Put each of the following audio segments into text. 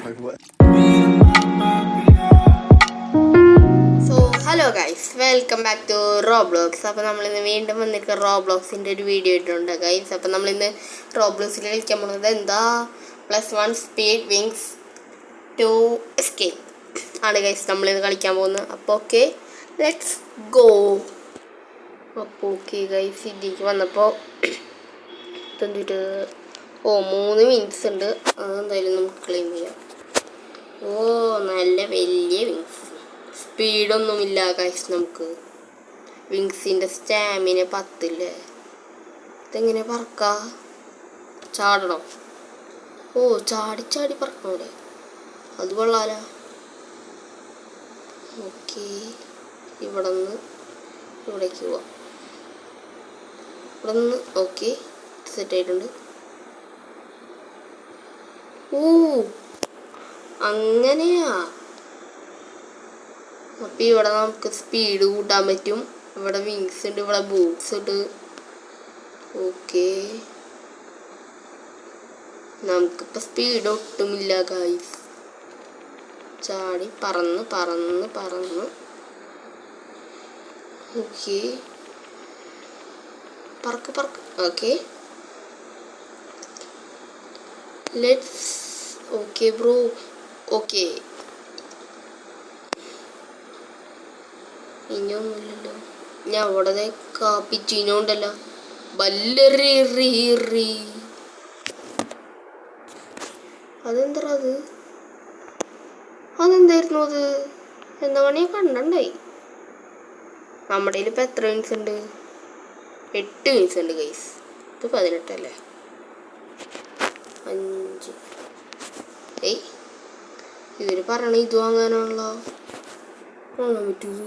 So hello guys, welcome back to Roblox. അപ്പോൾ നമ്മളിന്ന് വീണ്ടും വന്നിട്ട് റോബ്ലോക്സിൻ്റെ ഒരു വീഡിയോ ഇട്ടുണ്ട് ഗൈസ്. അപ്പോൾ നമ്മളിന്ന് റോബ്ലോക്സിൽ കളിക്കാൻ പോകുന്നത് എന്താ +1 സ്പീഡ് വിങ്സ് 2 എസ്കേപ്പ് ആണ് ഗൈസ് നമ്മളിന്ന് കളിക്കാൻ പോകുന്നത്. അപ്പോൾ ഓക്കെ, ലെറ്റ്സ് ഗോ. അപ്പോൾ ഓക്കെ ഗൈസ്, ഇതിലേക്ക് വന്നപ്പോൾ എന്തിട്ട് 3 വിങ്സ് ഉണ്ട്. അതെന്തായാലും നമുക്ക് ക്ലെയിം ചെയ്യാം. നല്ല വലിയ വിങ്സ്, സ്പീഡൊന്നുമില്ല ഗൈസ്. നമുക്ക് വിങ്സിൻ്റെ സ്റ്റാമിന 10 ഇല്ലേ. ഇതെങ്ങനെ പറക്കാ? ചാടണം. ചാടി ചാടി പറക്കണോടെ, അത് കൊള്ളാലോ. ഓക്കെ, ഇവിടെ നിന്ന് ഇവിടേക്ക് പോവാം. ഇവിടെ നിന്ന് ഓക്കെ, സെറ്റായിട്ടുണ്ട്. അങ്ങനെയാ. അപ്പം ഇവിടെ നമുക്ക് സ്പീഡ് കൂട്ടാൻ പറ്റും. ഇവിടെ വിങ്സ് ഉണ്ട്, ഇവിടെ ബൂട്ട്സ് ഉണ്ട്. ഓക്കെ, നമുക്കിപ്പോൾ സ്പീഡ് ഒട്ടുമില്ല ഗൈസ്. ചാടി പറന്ന് പറന്ന് പറന്ന് ഓക്കെ, പറക്ക് പറക്ക്. Okay, let's okay bro. Okay, ഇനിയൊന്നുമില്ലല്ലോ. ഞാൻ അവിടെ കാപ്പിച്ചിനോണ്ടല്ലോ ബല്ലറി. അതെന്താ അതെന്തായിരുന്നു അത്? എന്താ പണിയാ കണ്ടായി. നമ്മുടെ കയ്യിൽ ഇപ്പം എത്ര വിങ്സ് ഉണ്ട്? 8 വിങ്സ് ഉണ്ട് ഗൈസ്. ഇത് 18 അല്ലേ? 5. ഇവര് പറയണ ഇത് വാങ്ങാനാണല്ലോ. വാങ്ങാൻ പറ്റൂത്.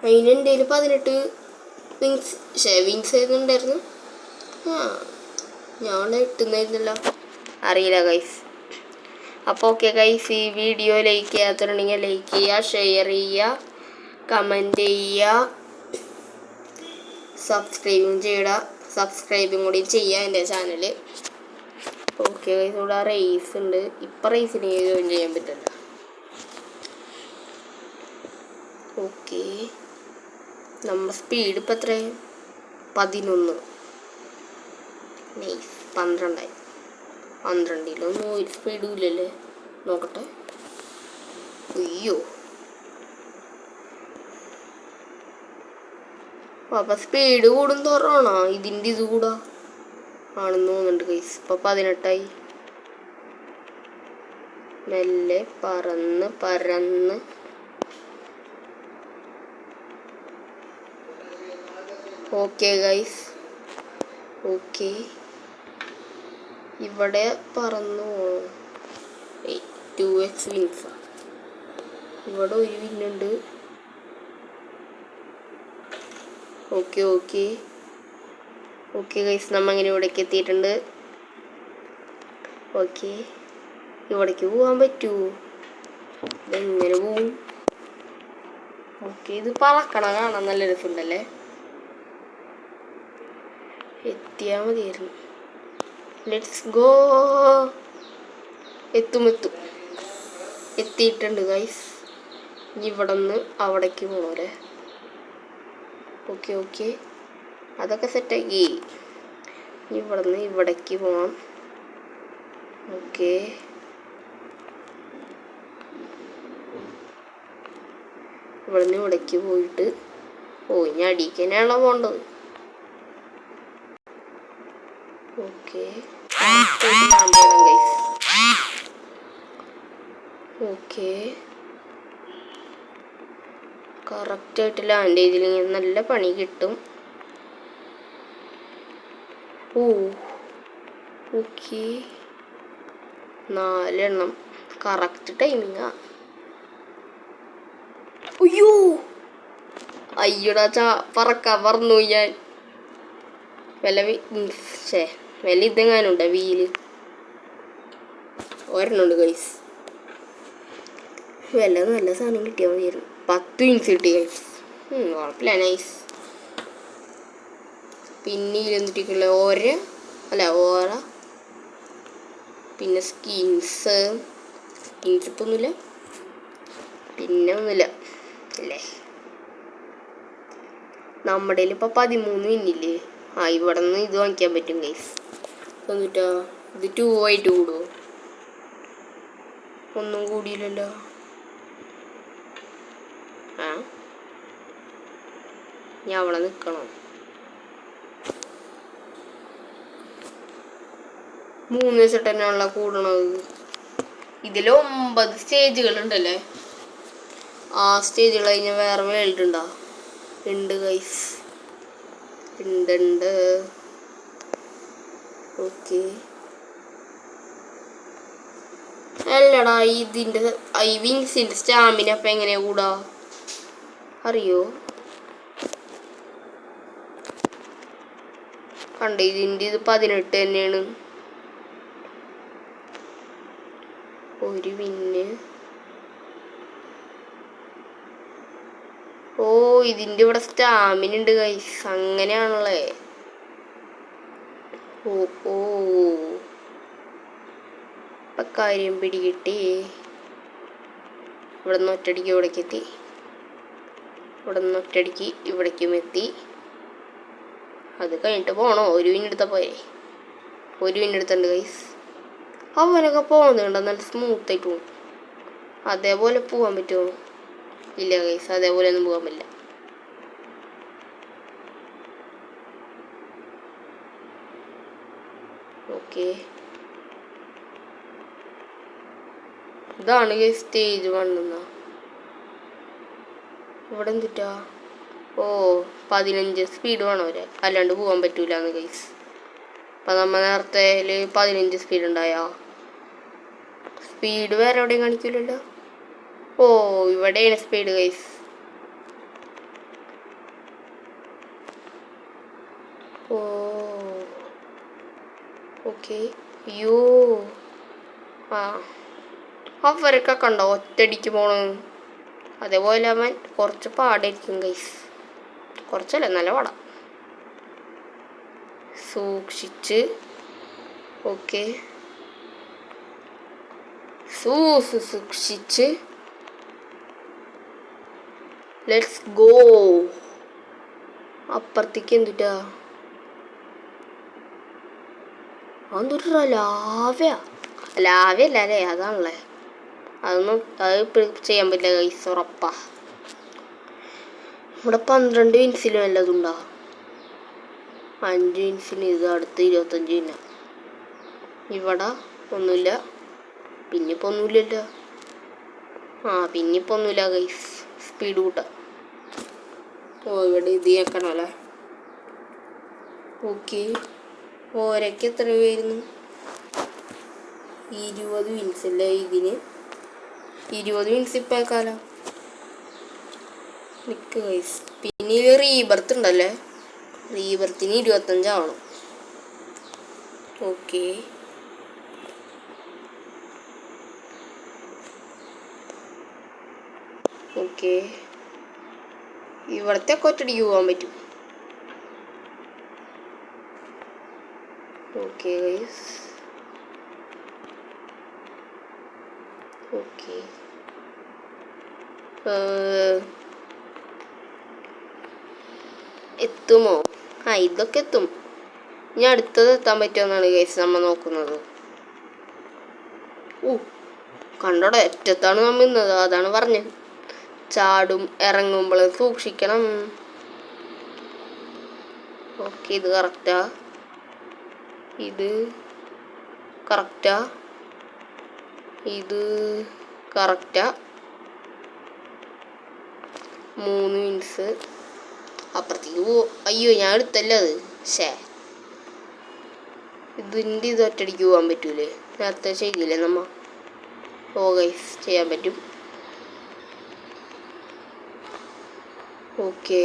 അതിന് എൻ്റെ കയ്യിൽ 18 വിങ്സ് ആയിരുന്നുണ്ടായിരുന്നു. ഞാൻ 8 അറിയില്ല ഗൈസ്. അപ്പോൾ ഓക്കെ ഗൈസ്, ഈ വീഡിയോ ലൈക്ക് ചെയ്യാത്തുണ്ടെങ്കിൽ ലൈക്ക് ചെയ്യുക, ഷെയർ ചെയ്യുക, കമൻറ്റ് ചെയ്യുക, സബ്സ്ക്രൈബും കൂടി ചെയ്യുക എൻ്റെ ചാനൽ. ഓക്കെ ഗൈസ്, ഇവിടെ റേസ് ഉണ്ട്. ഇപ്പം റേസിന് ജോയിൻ ചെയ്യാൻ പറ്റില്ല. ഓക്കെ, നമ്മുടെ സ്പീഡ് ഇപ്പം എത്ര? 11. നൈസ്. 12. 12 ഒരു സ്പീഡും ഇല്ലല്ലേ. നോക്കട്ടെ. അയ്യോ, അപ്പം സ്പീഡ് കൂടും തോറാണോ ഇതിൻ്റെ ഇത് കൂടാ ആണെന്ന് തോന്നുന്നുണ്ട് ഗൈസ്. ഇപ്പം 18. മെല്ലെ പറന്ന് പരന്ന് ഓക്കെ ഗൈസ്. ഓക്കെ, ഇവിടെ പറന്നു 2x വിങ്സ്. ഇവിടെ ഒരു വിന്നുണ്ട്. ഓക്കെ ഓക്കെ ഓക്കെ ഗൈസ്, നമ്മൾ അങ്ങനെ ഇവിടേക്ക് എത്തിയിട്ടുണ്ട്. ഓക്കെ, ഇവിടേക്ക് പോകാൻ പറ്റുമോ? ഇതെങ്ങനെ പോവും? ഓക്കെ, ഇത് പറക്കണ കാണാൻ നല്ല രസമുണ്ടല്ലേ. എത്തിയാൽ മതിയായിരുന്നു. Let's go. എത്തിയിട്ടുണ്ട് ഗൈസ്. ഇവിടെ നിന്ന് അവിടേക്ക് പോകണല്ലേ. ഓക്കെ ഓക്കെ, അതൊക്കെ സെറ്റാക്കി. ഇവിടെ നിന്ന് ഇവിടേക്ക് പോകാം. ഓക്കെ, ഇവിടെ നിന്ന് ഇവിടേക്ക് പോയിട്ട് ഇനി അടിക്ക് തന്നെയാണല്ലോ പോകേണ്ടത്. ഓക്കെ, ഓക്കെ, കറക്റ്റായിട്ട് ലാൻഡ് ചെയ്തില്ലെങ്കിൽ നല്ല പണി കിട്ടും. ഓക്കെ, 4 കറക്റ്റ് ടൈമിങ്ങാ. അയ്യോടാ, പറക്കാൻ പറഞ്ഞു ഞാൻ. വില ഇതെങ്ങാനുണ്ട് വീല്. ഒരെണ്ണുണ്ട് ഗൈസ്. വില നല്ല സാധനം കിട്ടിയാൽ മതിയായിരുന്നു. 10 വിങ്സ് കിട്ടി ഗൈസ്. കുഴപ്പമില്ല, നൈസ്. പിന്നെ ഇരുന്നിട്ടുള്ള ഓര പിന്നെ സ്കിൻസ് ഇപ്പം ഒന്നുമില്ല, പിന്നെ ഒന്നുമില്ല അല്ലേ. നമ്മുടെ ഇപ്പം 13 മിനില്ലേ. ഇവിടെ നിന്ന് ഇത് വാങ്ങിക്കാൻ പറ്റും ഗൈസ്. എന്നിട്ടോ ഇത് 2 ആയിട്ട് കൂടുമോ? ഒന്നും കൂടിയില്ലല്ലോ. ഞാൻ അവിടെ നിൽക്കണം. 3 ദിവസം തന്നെയാണല്ലോ കൂടണത്. ഇതിൽ 9 സ്റ്റേജുകൾ ഉണ്ടല്ലേ. ആ സ്റ്റേജുകൾ കഴിഞ്ഞാൽ വേറെ വേൾഡ് ഉണ്ടോ? ഉണ്ട് ഗൈസ്, ഉണ്ട്. ഓക്കെ, അല്ലടാ ഇതിൻ്റെ വിങ്സിൻ്റെ സ്റ്റാമിന അപ്പം എങ്ങനെയാ കൂടാ അറിയോ? കണ്ട ഇതിൻ്റെ ഇത് 18 തന്നെയാണ്. ഒരു വിന്ന്. ഓ ഇതിൻ്റെ ഇവിടെ സ്റ്റാമിന ഉണ്ട് ഗൈസ്, അങ്ങനെയാണല്ലേ. ഓ ഓ ഇപ്പം കാര്യം പിടികിട്ടി. ഇവിടെ നിന്ന് ഒറ്റടിക്ക് ഇവിടേക്ക് എത്തി, ഇവിടെ നിന്ന് ഒറ്റടിക്ക് ഇവിടേക്കും എത്തി. അത് കഴിഞ്ഞിട്ട് പോകണോ? ഒരു വിന്നെടുത്താൽ പോരെ. ഒരു വിന്നെടുത്തുണ്ട് ഗൈസ്. അവനൊക്കെ പോകുന്നുണ്ടോ നല്ല സ്മൂത്തായിട്ട് പോകും. അതേപോലെ പോകാൻ പറ്റുമോ? ഇല്ല ഗൈസ്, അതേപോലെ ഒന്നും പോകാൻ പറ്റില്ല. ഓക്കെ, ഇതാണ് സ്റ്റേജ് 1. ഇവിടെ എന്തിട്ടാ? ഓ 15 സ്പീഡ് വേണം അവരെ, അല്ലാണ്ട് പോകാൻ പറ്റൂല എന്ന് ഗൈസ്. അപ്പം നമ്മൾ നേരത്തെ 15 സ്പീഡ് ഉണ്ടായോ? സ്പീഡ് വേറെ എവിടെയും കാണിക്കില്ലല്ലോ. ഓ ഇവിടെയാണ് സ്പീഡ് ഗൈസ്. ഓ ഓക്കെ. യോ അവരൊക്കെ കണ്ടോ ഒറ്റടിക്ക് പോണു. അതേപോലെ അവൻ കുറച്ച് പാടായിരിക്കും ഗൈസ്. കുറച്ചല്ല, നല്ല പാടാം. സൂക്ഷിച്ച്. ഓക്കെ, സൂക്ഷിച്ച്. Let's go. അപ്പുറത്തേക്ക് എന്തിട്ടാ? അതൊരു ലാവയല്ല അല്ലേ? അതാണല്ലേ. അതൊന്നും അത് ചെയ്യാൻ പറ്റില്ല ഗൈസ്, ഉറപ്പാ. ഇവിടെ 12 ഇഞ്ചിലും വല്ലതുണ്ടോ? 5 ഇഞ്ചിന് ഇത്, അടുത്ത് 25 ഇല്ല. ഇവിടെ ഒന്നുമില്ല. പിന്നിപ്പോൾ ഒന്നുമില്ലല്ലോ. പിന്നിപ്പോൾ ഒന്നുമില്ല ഗൈസ്. സ്പീഡ് കൂട്ടാം. ഓ ഇവിടെ ഇത് കേൾക്കണമല്ലേ. ഓക്കെ, ഓരൊക്കെ എത്ര പേരുന്നു? 20 മിനിറ്റ്സ് അല്ലേ ഇതിന്? 20 മിനിറ്റ്സ് ഇപ്പം ആക്കാലോ. നിൽക്ക് ഗൈസ്. പിന്നെ റീബർത്ത് ഉണ്ടല്ലേ, റീബർത്തിന് 25 ആവണം. Okay, okay. ഇവിടത്തെ ഒറ്റടിക്ക് പോകാൻ പറ്റും. Okay guys, okay. എത്തുമോ? ഇതൊക്കെ എത്തും. ഇനി അടുത്തത് എത്താൻ പറ്റുമെന്നാണ് ഗൈസ് നമ്മൾ നോക്കുന്നത്. കണ്ടോടെ ഒറ്റത്താണ് നമ്മൾ നിന്നത്. അതാണ് പറഞ്ഞത്, ചാടും ഇറങ്ങുമ്പോൾ സൂക്ഷിക്കണം. ഓക്കെ, ഇത് കറക്റ്റാ, ഇത് കറക്റ്റാ, ഇത് കറക്റ്റാ. 3 മിനിറ്റ്സ് അപ്പുറത്തേക്ക് അയ്യോ ഞാൻ എടുത്തല്ല അത്. ഇതിൻ്റെ ഇത് ഒറ്റടിക്ക് പോകാൻ പറ്റൂലേ? നേരത്തെ ചെയ്യില്ലേ നമ്മ? ഓ ഗൈസ്, ചെയ്യാൻ പറ്റും. ഓക്കെ,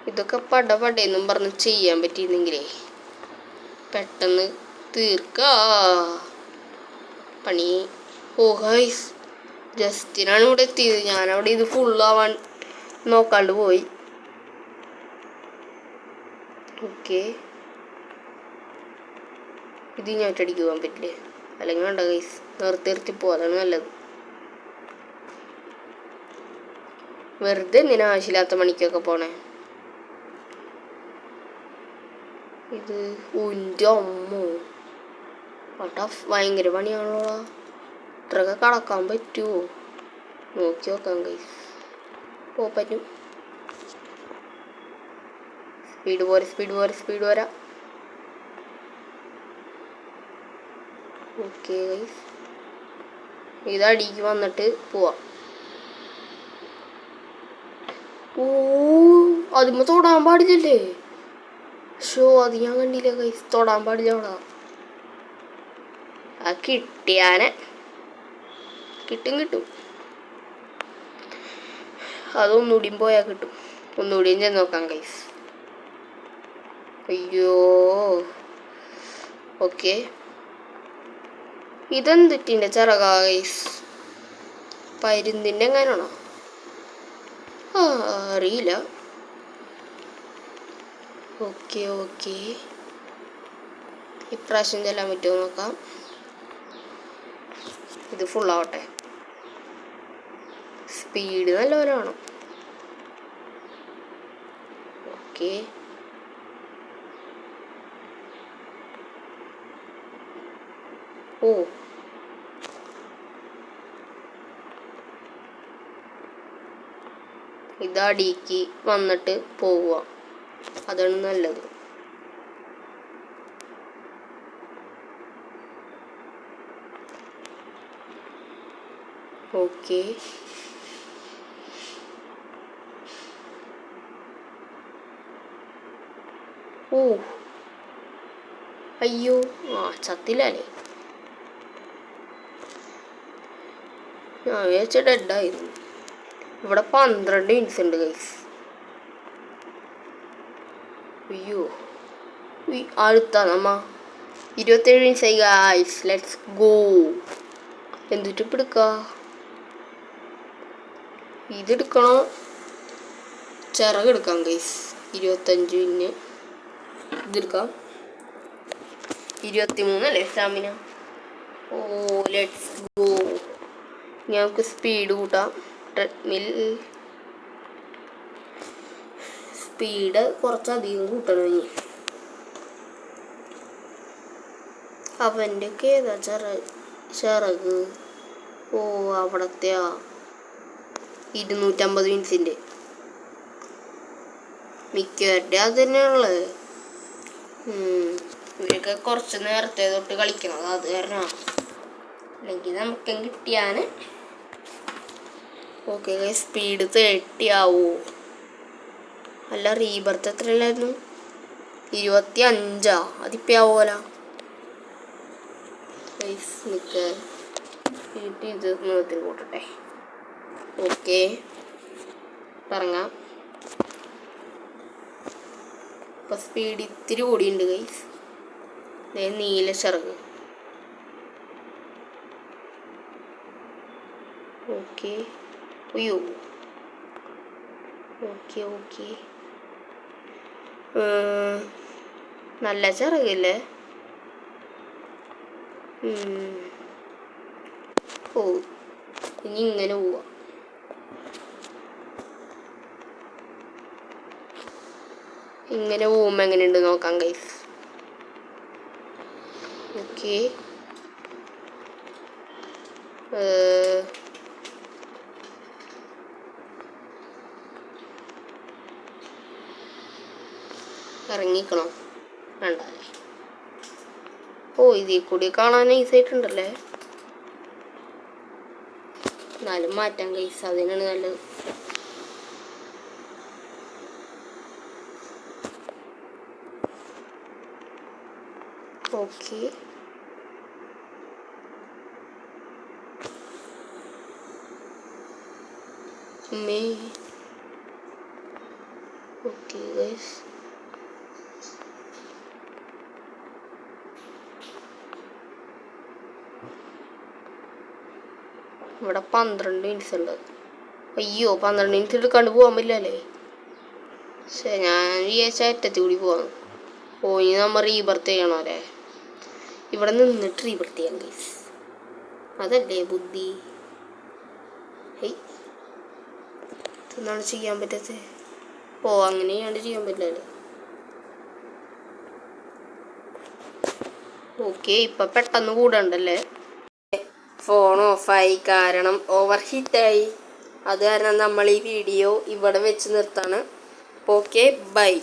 ഇതൊക്കെ പടപടയെന്നും പറഞ്ഞ് ചെയ്യാൻ പറ്റിയിരുന്നെങ്കിലേ പെട്ടെന്ന് തീർക്കാ പണി. ഓ ഗൈസ്, ജസ്റ്റിനാണ് ഇവിടെ എത്തിയത്. ഞാനവിടെ ഇത് ഫുള്ളാവാൻ നോക്കാണ്ട് പോയി. ഓക്കെ, ഇത് ഇനി ഒറ്റയടിക്ക് പോകാൻ പറ്റില്ലേ? അല്ലെങ്കിൽ വേണ്ട ഗൈസ്, നിർത്തി പോവാം, അതാണ് നല്ലത്. വെറുതെ എന്തിനാ ആവശ്യമില്ലാത്ത പണിക്കൊക്കെ പോണേ? ഇത് ഉൻ്റെ അമ്മോ, ഭയങ്കര പണിയാണല്ലോ. ഇത്രയൊക്കെ കടക്കാൻ പറ്റുമോ? നോക്കി നോക്കാം ഗൈസ്. ഓ പറ്റും. സ്പീഡ് പോരാ. ഓക്കെ ഗൈസ്, ഇതടിക്ക് വന്നിട്ട് പോവാം. ഓ, അതിമ്മ തൊടാൻ പാടില്ലല്ലേ? അത് ഞാൻ കണ്ടില്ല ഗൈസ്, തൊടാൻ പാടില്ല അവിടെ. ആ കിട്ടിയാനെ കിട്ടും. അതൊന്നുകൂടിയും പോയാൽ കിട്ടും. ഒന്നുകൂടിയും ചെന്ന് നോക്കാം ഗൈസ്. അയ്യോ, ഓക്കെ. ഇതെന്തിട്ടിൻ്റെ ചിറക ഗൈസ്? പരുന്തിൻ്റെ എങ്ങനെയാണോ? അറിയില്ല. ഓക്കെ, ഇപ്രാവശ്യം ചെല്ലാൻ പറ്റുമോ നോക്കാം. ഇത് ഫുള്ളാവട്ടെ. സ്പീഡ് നല്ലപോലെ വേണം. ഓക്കെ, ഓ ഇതടിക്ക് വന്നിട്ട് പോവുക, അതാണ് നല്ലത്. ഓക്കെ, ഓ അയ്യോ, ചത്തില്ലല്ലേ? ഞാൻ വിചാരിച്ച ഡെഡായിരുന്നു. ഇവിടെ 12 ഇഞ്ച് ഉണ്ട് ഗൈസ്. അയ്യോ, അടുത്താ നമ്മ 27 ഇഞ്ചായി ഗൈസ്. Let's go. എന്തിട്ട് ഇപ്പം എടുക്കുക? ഇതെടുക്കണോ? ചിറകെടുക്കാം ഗൈസ്. 25 ഇതെടുക്കാം. 23 അല്ലേ സ്റ്റാമിന? ഓ ലെറ്റ്സ് ഗോ. ഞങ്ങൾക്ക് സ്പീഡ് കൂട്ടാം. ട്രെഡ്മിൽ സ്പീഡ് കുറച്ചധികം കൂട്ടണം. ഇനി അവൻ്റെ ഒക്കെ ഏതാ ചിറക്? ഓ അവിടത്തെയാ 250 ഇഞ്ചിൻ്റെ. മിക്കവരുടെ അത് തന്നെയാണുള്ളത്. ഇവരൊക്കെ കുറച്ച് നേരത്തെ തൊട്ട് കളിക്കണം, അത് കാരണമാണ്. അല്ലെങ്കിൽ നമുക്കും കിട്ടിയാൽ. ഓക്കെ, സ്പീഡ് 30 ആവോ? അല്ല, റീബർത്ത് എത്രയല്ലായിരുന്നു? 25. അതിപ്പോൾ ആവോല. നിൽക്ക്, ഇത് നീളത്തിൽ കൂട്ടട്ടെ. ഓക്കെ, പറഞ്ഞാം. ഇപ്പം സ്പീഡ് ഇത്തിരി കൂടിയുണ്ട് ഗൈസ്. നീല ചിറക്. ഓക്കെ, അയ്യോ, ഓക്കെ. നല്ല ചിറകില്ലേ? ഓ, ഇനി ഇങ്ങനെ പോവാ. ഇങ്ങനെ പോകുമ്പോൾ എങ്ങനെയുണ്ട് നോക്കാം ഗൈസ്. ഓക്കെ, ഇറങ്ങിക്കണോ? വേണ്ടല്ലേ? ഓ, ഇതിൽ കൂടി കാണാൻ നൈസായിട്ടുണ്ടല്ലേ. എന്നാലും മാറ്റാം ഗൈസ്, അതിനാണ് നല്ലത്. Okay, okay guys. ഇവിടെ 12 ഇഞ്ച് ഉണ്ട്. അയ്യോ, 12 ഇഞ്ച് എടുക്കാണ്ട് പോകാൻ പറ്റില്ലല്ലേ? ശരി, ഞാൻ വിചാരിച്ച അറ്റത്തിൽ കൂടി പോവാം. ഇനി നമ്മൾ റീബർത്ത് ചെയ്യണോ അല്ലേ? ഇവിടെ നിന്നിട്ട് റീബർത്ത് ചെയ്യാം ഗൈസ്. അതല്ലേ ബുദ്ധി. ഹേയ്, എന്താണ് ചെയ്യാൻ പറ്റാത്തത്? ഓ, അങ്ങനെ ചെയ്യാണ്ട് ചെയ്യാൻ പറ്റില്ലല്ലേ. ഓക്കെ, ഇപ്പം പെട്ടെന്ന് കൂടണ്ടല്ലേ. ഫോൺ ഓഫായി, കാരണം ഓവർ ഹീറ്റായി. അത് കാരണം നമ്മൾ ഈ വീഡിയോ ഇവിടെ വെച്ച് നിർത്താണ്. Okay, by.